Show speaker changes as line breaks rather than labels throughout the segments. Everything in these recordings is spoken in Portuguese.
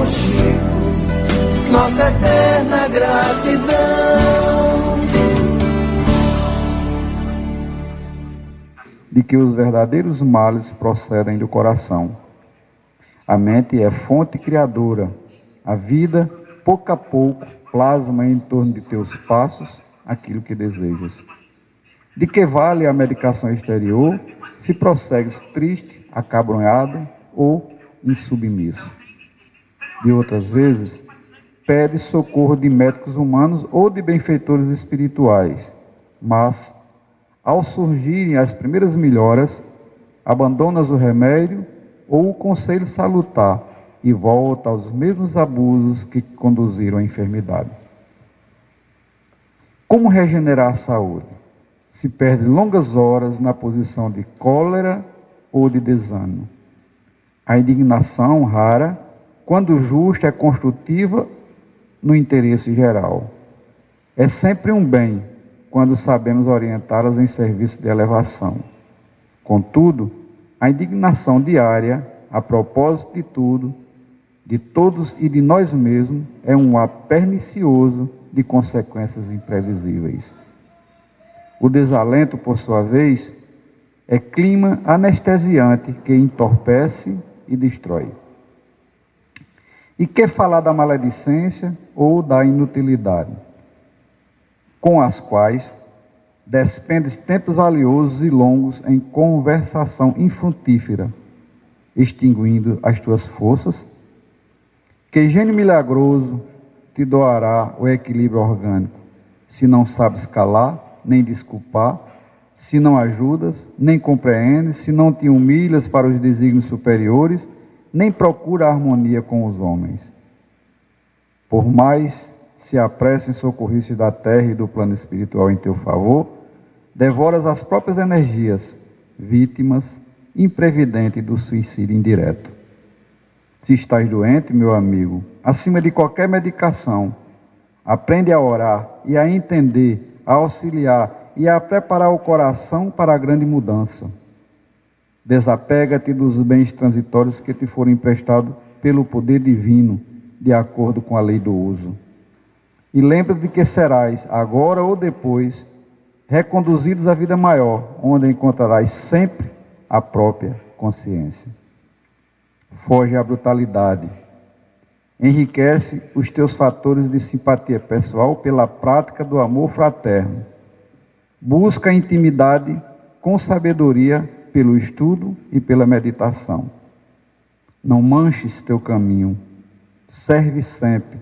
Chico, nossa eterna gratidão.
De que os verdadeiros males procedem do coração. A mente é fonte criadora. A vida, pouco a pouco, plasma em torno de teus passos aquilo que desejas. De que vale a medicação exterior se prossegues triste, acabrunhado ou insubmisso? De outras vezes, pedes socorro de médicos humanos ou de benfeitores espirituais, mas, ao surgirem as primeiras melhoras, abandonas o remédio ou o conselho salutar e volta aos mesmos abusos que conduziram à enfermidade. Como regenerar a saúde? Se perde longas horas na posição de cólera ou de desânimo. A indignação rara, quando justa, é construtiva no interesse geral. É sempre um bem quando sabemos orientá-las em serviço de elevação. Contudo, a indignação diária, a propósito de tudo, de todos e de nós mesmos, é um ato pernicioso de consequências imprevisíveis. O desalento, por sua vez, é clima anestesiante que entorpece e destrói. E que falar da maledicência ou da inutilidade, com as quais despendes tempos valiosos e longos em conversação infrutífera, extinguindo as tuas forças? Que gênio milagroso te doará o equilíbrio orgânico, se não sabes calar, nem desculpar, se não ajudas, nem compreendes, se não te humilhas para os desígnios superiores, nem procura a harmonia com os homens. Por mais se apressem socorristas da terra e do plano espiritual em teu favor, devoras as próprias energias, vítimas imprevidente do suicídio indireto. Se estás doente, meu amigo, acima de qualquer medicação, aprende a orar e a entender, a auxiliar e a preparar o coração para a grande mudança. Desapega-te dos bens transitórios que te foram emprestados pelo poder divino, de acordo com a lei do uso. E lembra de que serás, agora ou depois, reconduzidos à vida maior, onde encontrarás sempre a própria consciência. Foge à brutalidade. Enriquece os teus fatores de simpatia pessoal pela prática do amor fraterno. Busca a intimidade com sabedoria pelo estudo e pela meditação. Não manches teu caminho. Serve sempre.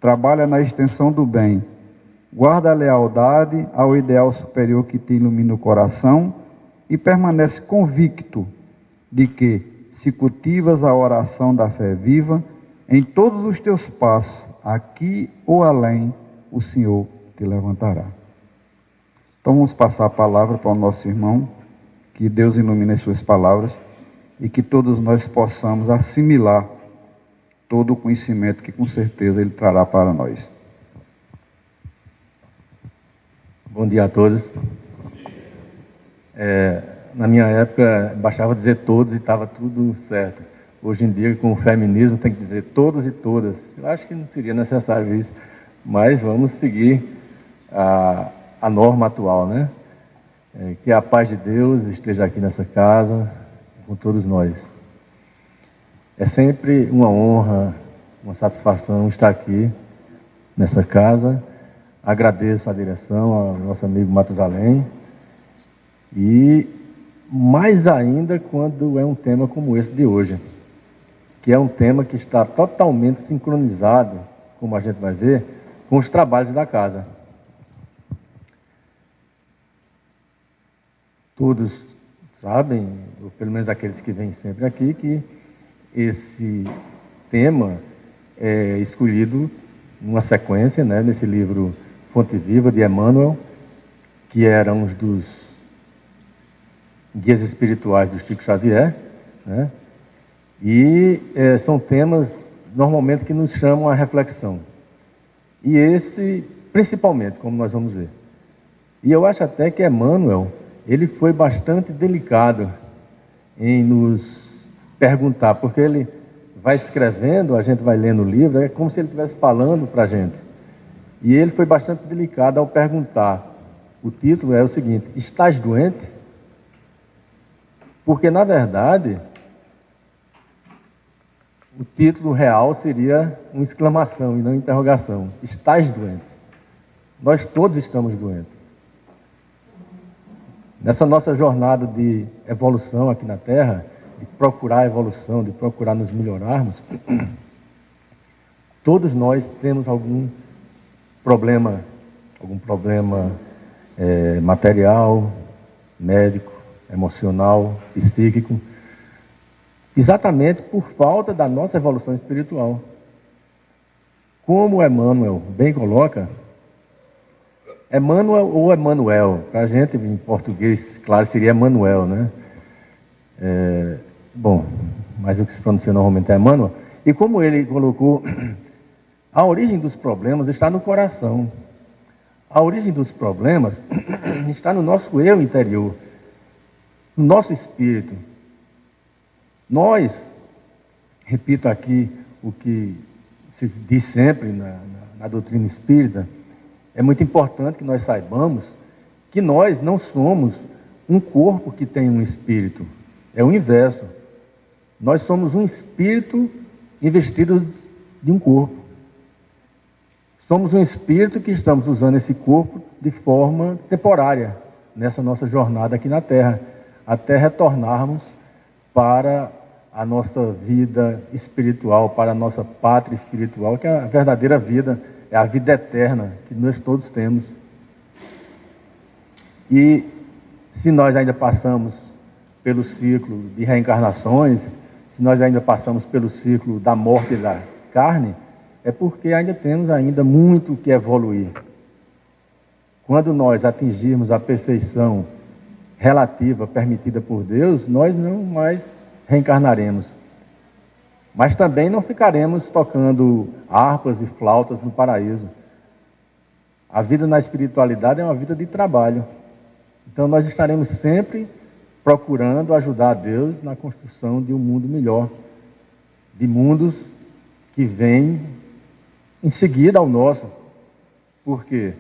Trabalha na extensão do bem. Guarda a lealdade ao ideal superior que te ilumina o coração e permanece convicto de que, se cultivas a oração da fé viva, em todos os teus passos, aqui ou além, o Senhor te levantará. Então vamos passar a palavra para o nosso irmão, que Deus ilumine as suas palavras e que todos nós possamos assimilar todo o conhecimento que com certeza Ele trará para nós.
Bom dia a todos. Na minha época, bastava dizer todos e estava tudo certo. Hoje em dia, com o feminismo, tem que dizer todos e todas. Eu acho que não seria necessário isso, mas vamos seguir a norma atual, né? Que a paz de Deus esteja aqui nessa casa, com todos nós. É sempre uma honra, uma satisfação estar aqui nessa casa. Agradeço a direção, ao nosso amigo Matusalém. E mais ainda quando é um tema como esse de hoje, que é um tema que está totalmente sincronizado, como a gente vai ver, com os trabalhos da casa. Todos sabem, ou pelo menos aqueles que vêm sempre aqui, que esse tema é escolhido numa sequência, né, nesse livro Fonte Viva, de Emmanuel, que era um dos guias espirituais do Chico Xavier, né? E são temas, normalmente, que nos chamam à reflexão. E esse, principalmente, como nós vamos ver. E eu acho até que Emmanuel, ele foi bastante delicado em nos perguntar, porque ele vai escrevendo, a gente vai lendo o livro, é como se ele estivesse falando para a gente. E ele foi bastante delicado ao perguntar. O título é o seguinte: estás doente? Porque, na verdade, o título real seria uma exclamação e não interrogação. Estás doente? Nós todos estamos doentes. Nessa nossa jornada de evolução aqui na Terra, de procurar a evolução, de procurar nos melhorarmos, todos nós temos algum problema material, médico, emocional, psíquico, exatamente por falta da nossa evolução espiritual. Como Emmanuel bem coloca, Emmanuel ou Emanuel, para a gente em português, claro, seria Emanuel, né? Bom, mas o que se pronuncia normalmente é Emmanuel. E como ele colocou, a origem dos problemas está no coração. A origem dos problemas está no nosso eu interior, no nosso espírito. Nós, repito aqui o que se diz sempre na doutrina espírita, é muito importante que nós saibamos que nós não somos um corpo que tem um espírito. É o inverso. Nós somos um espírito investido de um corpo. Somos um espírito que estamos usando esse corpo de forma temporária, nessa nossa jornada aqui na Terra, até retornarmos para a nossa vida espiritual, para a nossa pátria espiritual, que é a verdadeira vida, é a vida eterna que nós todos temos. E se nós ainda passamos pelo ciclo de reencarnações, se nós ainda passamos pelo ciclo da morte da carne, é porque ainda temos muito que evoluir. Quando nós atingirmos a perfeição relativa permitida por Deus, nós não mais reencarnaremos. Mas também não ficaremos tocando harpas e flautas no paraíso. A vida na espiritualidade é uma vida de trabalho. Então nós estaremos sempre procurando ajudar a Deus na construção de um mundo melhor, de mundos que vêm em seguida ao nosso. Por quê?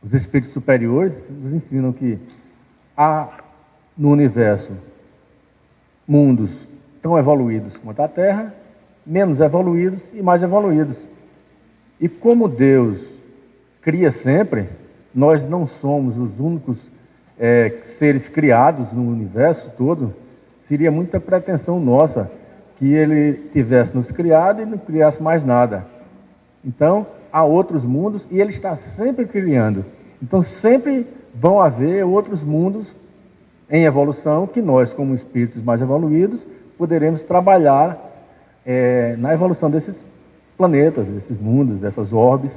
Os espíritos superiores nos ensinam que há no universo mundos tão evoluídos quanto a Terra, menos evoluídos e mais evoluídos. E como Deus cria sempre, nós não somos os únicos seres criados no universo todo. Seria muita pretensão nossa que Ele tivesse nos criado e não criasse mais nada. Então, há outros mundos e Ele está sempre criando. Então, sempre vão haver outros mundos em evolução que nós, como espíritos mais evoluídos, poderemos trabalhar na evolução desses planetas, desses mundos, dessas orbes.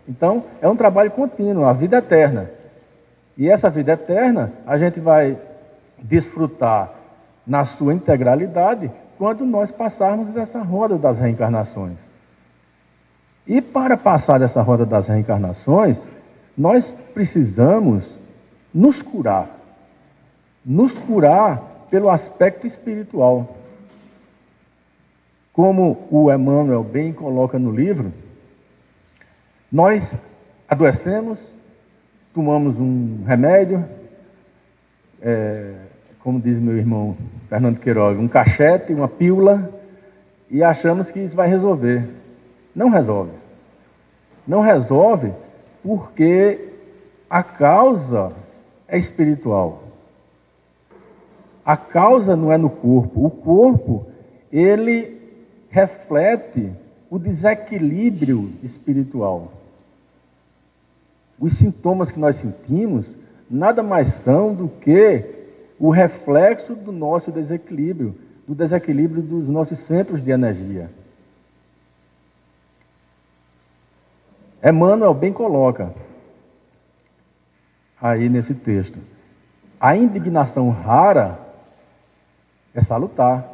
Então, é um trabalho contínuo, a vida eterna. E essa vida eterna, a gente vai desfrutar na sua integralidade quando nós passarmos dessa roda das reencarnações. E para passar dessa roda das reencarnações, nós precisamos nos curar pelo aspecto espiritual. Como o Emmanuel bem coloca no livro, nós adoecemos, tomamos um remédio, como diz meu irmão Fernando Queiroga, um cachete, uma pílula, e achamos que isso vai resolver. Não resolve. Não resolve porque a causa é espiritual. A causa não é no corpo. O corpo, ele reflete o desequilíbrio espiritual. Os sintomas que nós sentimos nada mais são do que o reflexo do nosso desequilíbrio, do desequilíbrio dos nossos centros de energia. Emmanuel bem coloca aí nesse texto: a indignação rara é salutar,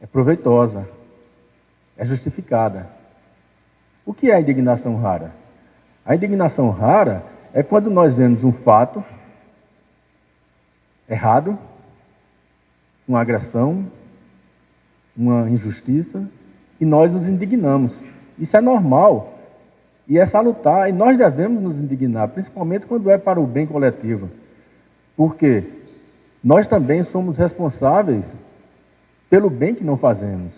é proveitosa, é justificada. O que é a indignação rara? A indignação rara é quando nós vemos um fato errado, uma agressão, uma injustiça e nós nos indignamos. Isso é normal e é salutar, e nós devemos nos indignar, principalmente quando é para o bem coletivo. Porque nós também somos responsáveis pelo bem que não fazemos.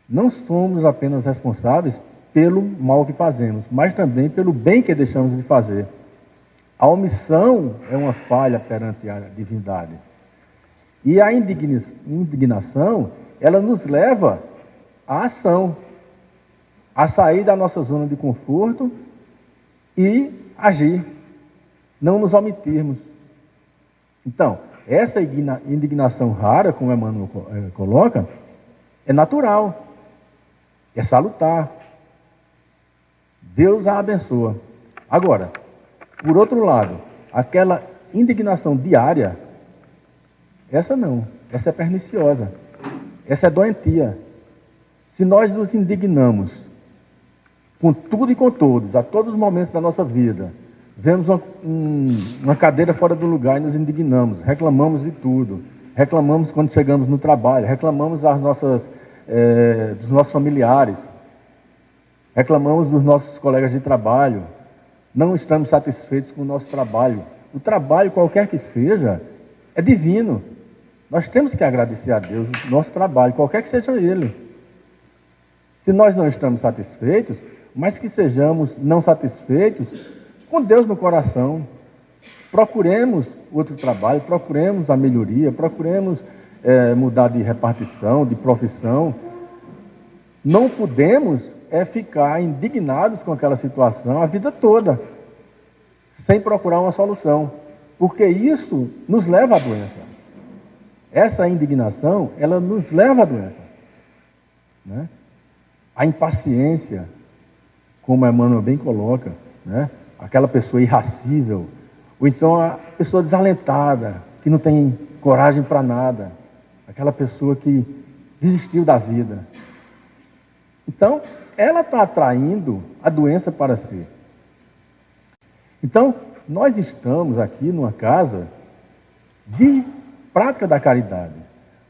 Não somos apenas responsáveis pelo mal que fazemos, mas também pelo bem que deixamos de fazer. A omissão é uma falha perante a divindade. E a indignação, ela nos leva à ação, a sair da nossa zona de conforto e agir, não nos omitirmos. Então, essa indignação rara, como Emmanuel coloca, é natural, é salutar. Deus a abençoa. Agora, por outro lado, aquela indignação diária, essa não, essa é perniciosa, essa é doentia. Se nós nos indignamos com tudo e com todos, a todos os momentos da nossa vida, vemos uma cadeira fora do lugar e nos indignamos, reclamamos de tudo, reclamamos quando chegamos no trabalho, reclamamos dos nossos familiares, reclamamos dos nossos colegas de trabalho, não estamos satisfeitos com o nosso trabalho. O trabalho, qualquer que seja, é divino. Nós temos que agradecer a Deus o nosso trabalho, qualquer que seja ele. Se nós não estamos satisfeitos, mas que sejamos não satisfeitos, com Deus no coração, procuremos outro trabalho, procuremos a melhoria, procuremos mudar de repartição, de profissão. Não podemos ficar indignados com aquela situação a vida toda, sem procurar uma solução, porque isso nos leva à doença. Essa indignação, ela nos leva à doença, né? A impaciência, como Emmanuel bem coloca, né? Aquela pessoa irracível, ou então a pessoa desalentada, que não tem coragem para nada, aquela pessoa que desistiu da vida. Então, ela está atraindo a doença para si. Então, nós estamos aqui numa casa de prática da caridade.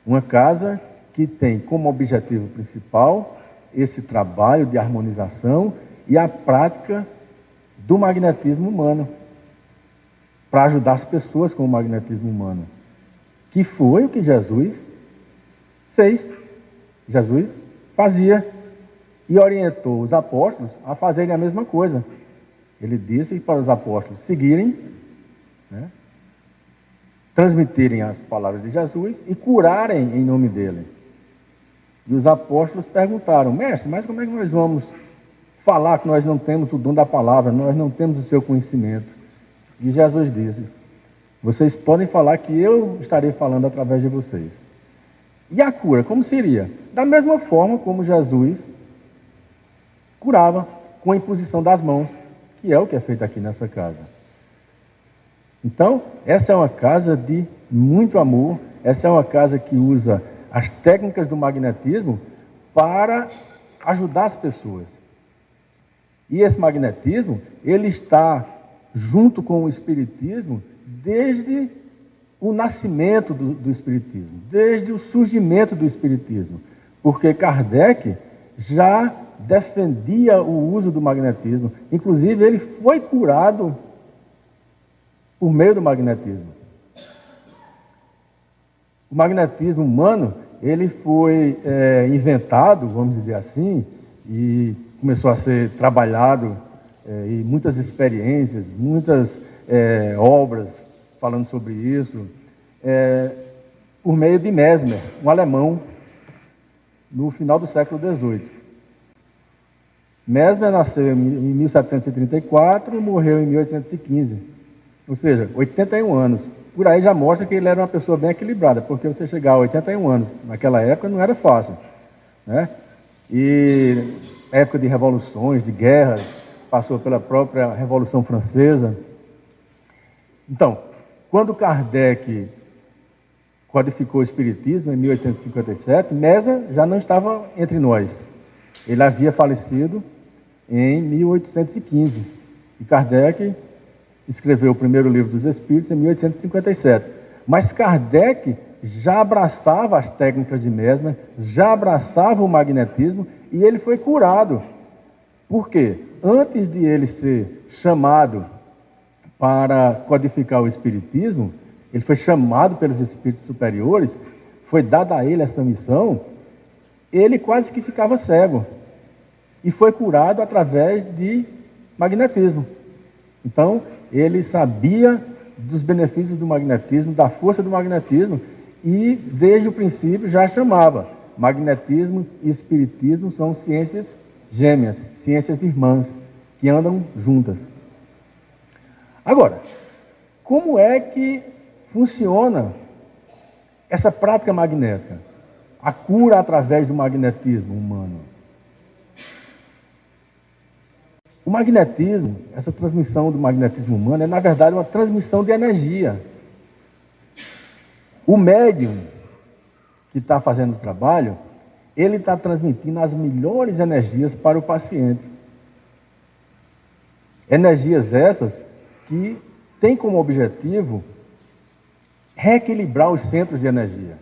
Uma casa que tem como objetivo principal esse trabalho de harmonização e a prática do magnetismo humano, para ajudar as pessoas com o magnetismo humano, que foi o que Jesus fez. Jesus fazia e orientou os apóstolos a fazerem a mesma coisa. Ele disse para os apóstolos seguirem, né, transmitirem as palavras de Jesus e curarem em nome dele. E os apóstolos perguntaram: mestre, mas como é que nós vamos falar que nós não temos o dom da palavra, nós não temos o seu conhecimento? E Jesus disse: vocês podem falar que eu estarei falando através de vocês. E a cura, como seria? Da mesma forma como Jesus curava, com a imposição das mãos, que é o que é feito aqui nessa casa. Então, essa é uma casa de muito amor, essa é uma casa que usa as técnicas do magnetismo para ajudar as pessoas. E esse magnetismo, ele está junto com o espiritismo desde o nascimento do espiritismo, desde o surgimento do espiritismo, porque Kardec já defendia o uso do magnetismo. Inclusive, ele foi curado por meio do magnetismo. O magnetismo humano, ele foi inventado, vamos dizer assim, e começou a ser trabalhado, e muitas experiências, muitas obras falando sobre isso, por meio de Mesmer, um alemão, no final do século XVIII. Mesmer nasceu em 1734 e morreu em 1815, ou seja, 81 anos. Por aí já mostra que ele era uma pessoa bem equilibrada, porque você chegar a 81 anos, naquela época não era fácil, né? E época de revoluções, de guerras, passou pela própria Revolução Francesa. Então, quando Kardec codificou o Espiritismo em 1857, Mesmer já não estava entre nós. Ele havia falecido em 1815. E Kardec escreveu o primeiro livro dos Espíritos em 1857. Mas Kardec já abraçava as técnicas de Mesmer, já abraçava o magnetismo e ele foi curado. Por quê? Antes de ele ser chamado para codificar o espiritismo, ele foi chamado pelos espíritos superiores, foi dada a ele essa missão, ele quase que ficava cego e foi curado através de magnetismo. Então, ele sabia dos benefícios do magnetismo, da força do magnetismo, e desde o princípio já chamava. Magnetismo e espiritismo são ciências gêmeas, ciências irmãs, que andam juntas. Agora, como é que funciona essa prática magnética? A cura através do magnetismo humano. O magnetismo, essa transmissão do magnetismo humano é, na verdade, uma transmissão de energia. O médium que está fazendo o trabalho, ele está transmitindo as melhores energias para o paciente. Energias essas que têm como objetivo reequilibrar os centros de energia.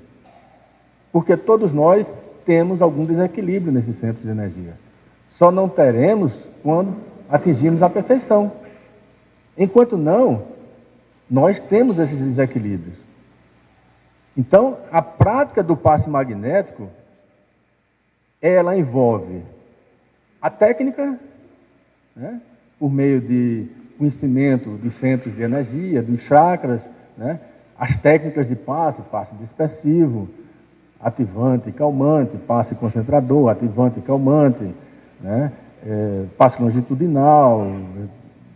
Porque todos nós temos algum desequilíbrio nesses centros de energia. Só não teremos quando atingirmos a perfeição. Enquanto não, nós temos esses desequilíbrios. Então, a prática do passe magnético, ela envolve a técnica, né, por meio de conhecimento dos centros de energia, dos chakras, né, as técnicas de passe dispersivo, ativante e calmante, passe concentrador, ativante e calmante, né, passe longitudinal,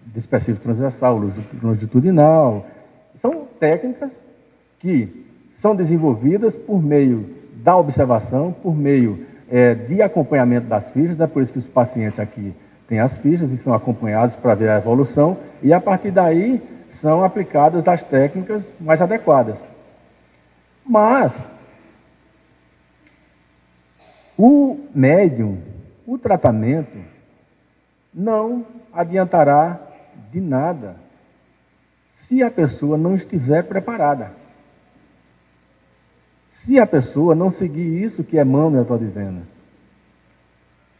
dispersivo transversal, longitudinal. São técnicas que são desenvolvidas por meio da observação, por meio de acompanhamento das fichas. É por isso que os pacientes aqui têm as fichas e são acompanhados para ver a evolução, e a partir daí são aplicadas as técnicas mais adequadas. Mas o médium, o tratamento, não adiantará de nada se a pessoa não estiver preparada. Se a pessoa não seguir isso que Emmanuel está dizendo,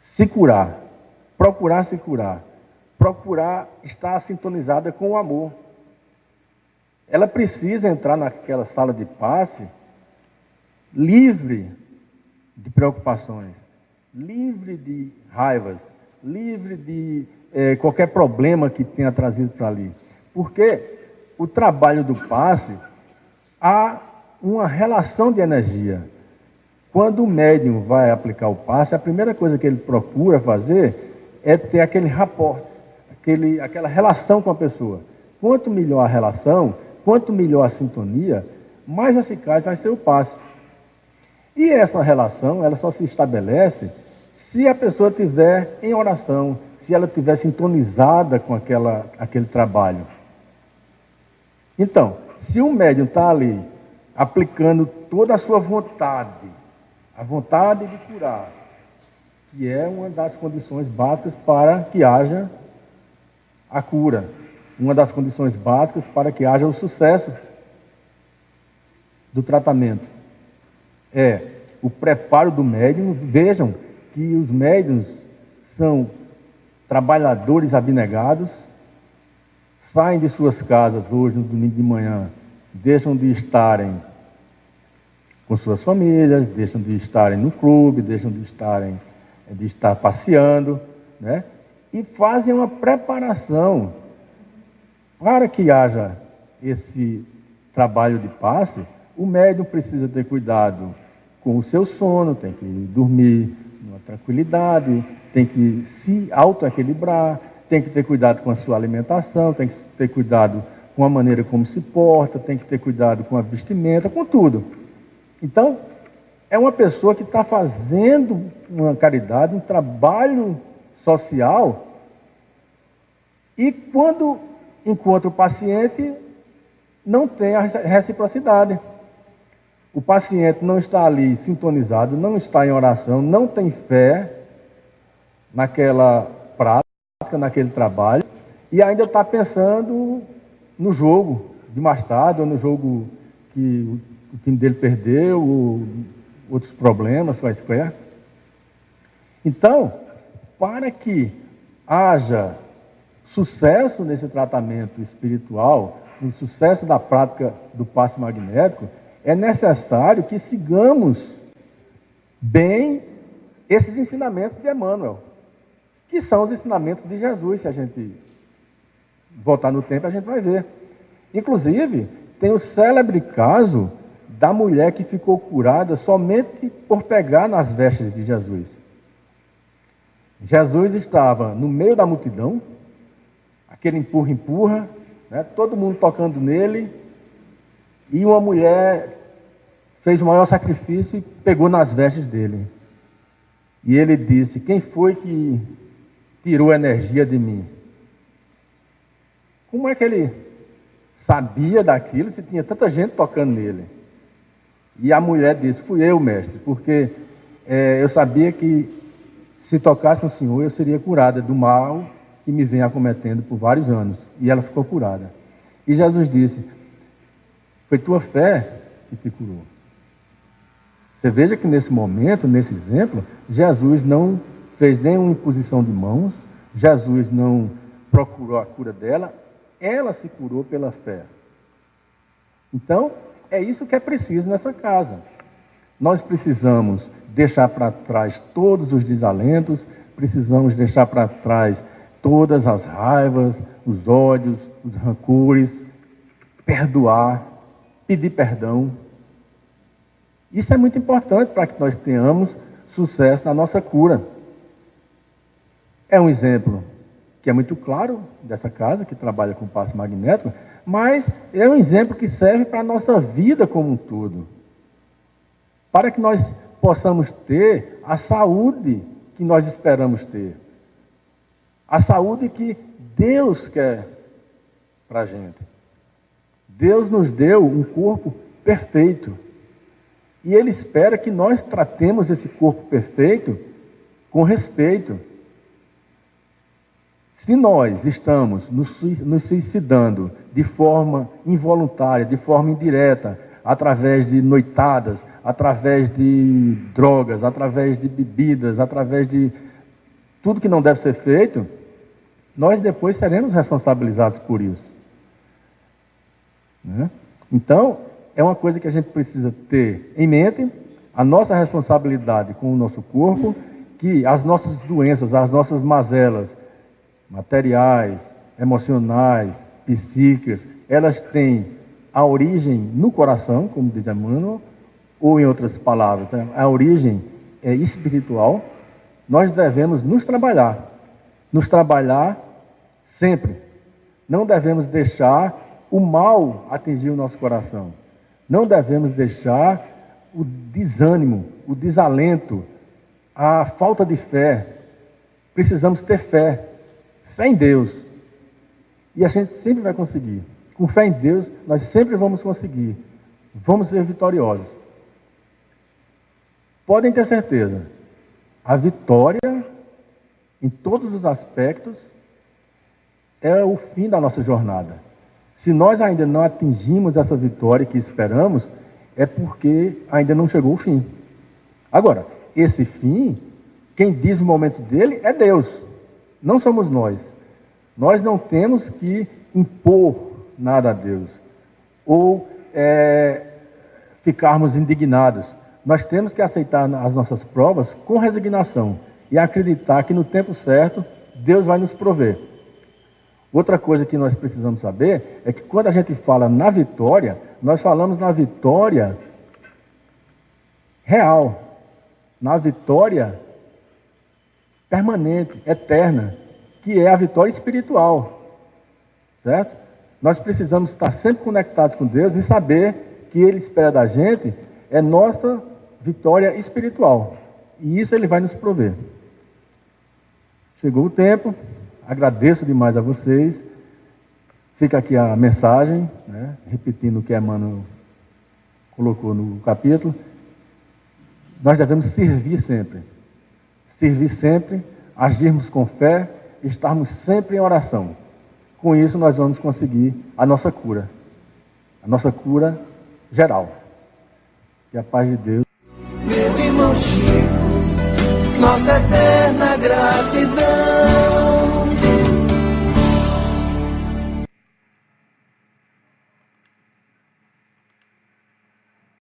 se curar, procurar se curar, procurar estar sintonizada com o amor. Ela precisa entrar naquela sala de passe livre de preocupações, livre de raivas, livre de qualquer problema que tenha trazido para ali. Porque o trabalho do passe há uma relação de energia. Quando o médium vai aplicar o passe, a primeira coisa que ele procura fazer é ter aquele rapport, aquela relação com a pessoa. Quanto melhor a relação, quanto melhor a sintonia, mais eficaz vai ser o passe. E essa relação, ela só se estabelece se a pessoa estiver em oração, se ela estiver sintonizada com aquele trabalho. Então, se o médium está ali aplicando toda a sua vontade, a vontade de curar, que é uma das condições básicas para que haja a cura, uma das condições básicas para que haja o sucesso do tratamento, é o preparo do médium. Vejam que os médiuns são trabalhadores abnegados, saem de suas casas hoje, no domingo de manhã, deixam de estarem com suas famílias, deixam de estarem no clube, deixam de estar passeando, né? E fazem uma preparação para que haja esse trabalho de passe. O médium precisa ter cuidado com o seu sono, tem que dormir numa tranquilidade, tem que se autoequilibrar, tem que ter cuidado com a sua alimentação, tem que ter cuidado com a maneira como se porta, tem que ter cuidado com a vestimenta, com tudo. Então, é uma pessoa que está fazendo uma caridade, um trabalho social, e quando encontra o paciente, não tem a reciprocidade. O paciente não está ali sintonizado, não está em oração, não tem fé naquela prática, naquele trabalho, e ainda está pensando no jogo de mais tarde, ou no jogo que o time dele perdeu, outros problemas quaisquer. Então, para que haja sucesso nesse tratamento espiritual, no sucesso da prática do passe magnético, é necessário que sigamos bem esses ensinamentos de Emmanuel, que são os ensinamentos de Jesus. Se a gente voltar no tempo, a gente vai ver. Inclusive, tem o célebre caso da mulher que ficou curada somente por pegar nas vestes de Jesus. Jesus estava no meio da multidão, aquele empurra-empurra, né, todo mundo tocando nele, e uma mulher fez o maior sacrifício e pegou nas vestes dele. E ele disse: quem foi que tirou a energia de mim? Como é que ele sabia daquilo se tinha tanta gente tocando nele? E a mulher disse: fui eu, mestre, porque eu sabia que se tocasse no Senhor eu seria curada do mal que me vem acometendo por vários anos. E ela ficou curada. E Jesus disse: foi tua fé que te curou. Você veja que nesse momento, nesse exemplo, Jesus não fez nenhuma imposição de mãos, Jesus não procurou a cura dela, ela se curou pela fé. Então, é isso que é preciso nessa casa. Nós precisamos deixar para trás todos os desalentos, precisamos deixar para trás todas as raivas, os ódios, os rancores, perdoar, pedir perdão. Isso é muito importante para que nós tenhamos sucesso na nossa cura. É um exemplo que é muito claro dessa casa, que trabalha com passe magnético, mas é um exemplo que serve para a nossa vida como um todo. Para que nós possamos ter a saúde que nós esperamos ter. A saúde que Deus quer para a gente. Deus nos deu um corpo perfeito. E Ele espera que nós tratemos esse corpo perfeito com respeito. Se nós estamos nos suicidando de forma involuntária, de forma indireta, através de noitadas, através de drogas, através de bebidas, através de tudo que não deve ser feito, nós depois seremos responsabilizados por isso. Né? Então, é uma coisa que a gente precisa ter em mente, a nossa responsabilidade com o nosso corpo, que as nossas doenças, as nossas mazelas materiais, emocionais, psíquicas, elas têm a origem no coração, como diz Emmanuel, ou em outras palavras, a origem é espiritual. Nós devemos nos trabalhar sempre. Não devemos deixar o mal atingir o nosso coração. Não devemos deixar o desânimo, o desalento, a falta de fé. Precisamos ter fé. Fé em Deus. E a gente sempre vai conseguir. Com fé em Deus, nós sempre vamos conseguir. Vamos ser vitoriosos. Podem ter certeza. A vitória, em todos os aspectos, é o fim da nossa jornada. Se nós ainda não atingimos essa vitória que esperamos, é porque ainda não chegou o fim. Agora, esse fim, quem diz o momento dele é Deus, não somos nós. Nós não temos que impor nada a Deus, ou ficarmos indignados. Nós temos que aceitar as nossas provas com resignação e acreditar que no tempo certo Deus vai nos prover. Outra coisa que nós precisamos saber é que quando a gente fala na vitória, nós falamos na vitória real, na vitória permanente, eterna, que é a vitória espiritual, certo? Nós precisamos estar sempre conectados com Deus e saber que Ele espera da gente é nossa vitória espiritual, e isso Ele vai nos prover. Chegou o tempo. Agradeço demais a vocês. Fica aqui a mensagem, né, repetindo o que Emmanuel colocou no capítulo. Nós devemos servir sempre, agirmos com fé, estarmos sempre em oração. Com isso nós vamos conseguir a nossa cura geral. Que a paz de Deus.
Meu irmão Chico, nossa eterna gratidão.